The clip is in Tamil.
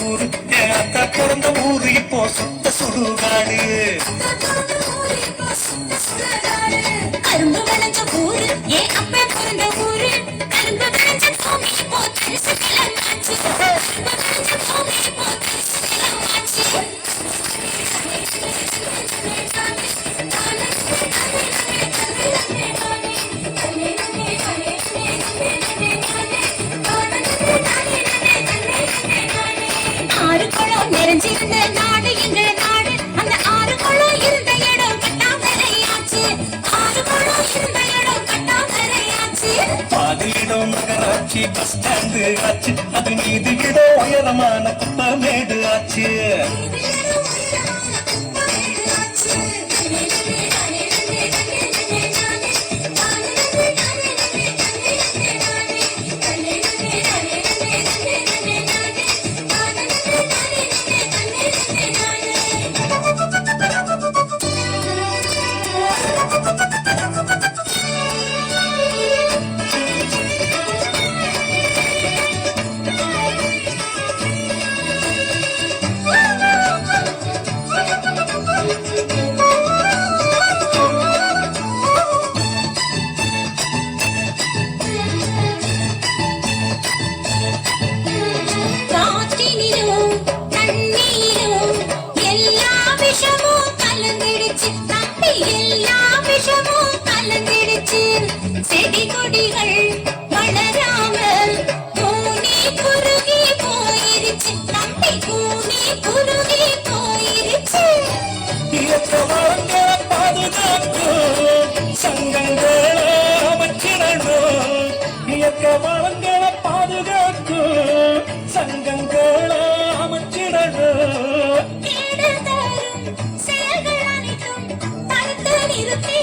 ஊரு என் அக்கா பிறந்த ஊரு இப்போ சுத்த சுடுகாடு. கரும்பு விளைஞ்ச ஊரு என் அப்பா பிறந்த ஊரு. கரும்பு விளைஞ்ச பூமி இப்போ தரிசு கிளம்பாச்சு. கரும்பு விளைஞ்ச பூமி இப்போ தரிசு கிளம்பாச்சு. ஆறு குளம் நிறைஞ்சிருந்த நாடு எங்க நாடு. அந்த ஆறு குளம் இருந்த இடம் கட்டாமரையாச்சு. ஆறு குளம் இருந்த இடம் கட்டாமரையாச்சு. பாதி இடம் நகராட்சி பஸ் ஸ்டாண்டு ஆச்சு. அது மீது இடம் உயரமான குப்பமேடு ஆச்சு. காற்றினிலும் தண்ணீரும் எல்லா விஷமும் கலந்திடுச்சு. தம்பி எல்லா விஷமும் கலந்திடுச்சு. செடி கொடிகள் வளராமல் கூனி குறுகி போயிருச்சு. தம்பி கூனி குறுகி போயிருச்சு. இயற்கை வளங்களை பாதுகாக்கும் சங்கங்களை அமைச்சிடணும். இயற்கை வளங்களை பாதுகாக்கும் சங்கங்களை அமைச்சிடணும். கேடு தரும் செயல்கள் அனைத்தும் தடுத்து நிறுத்தி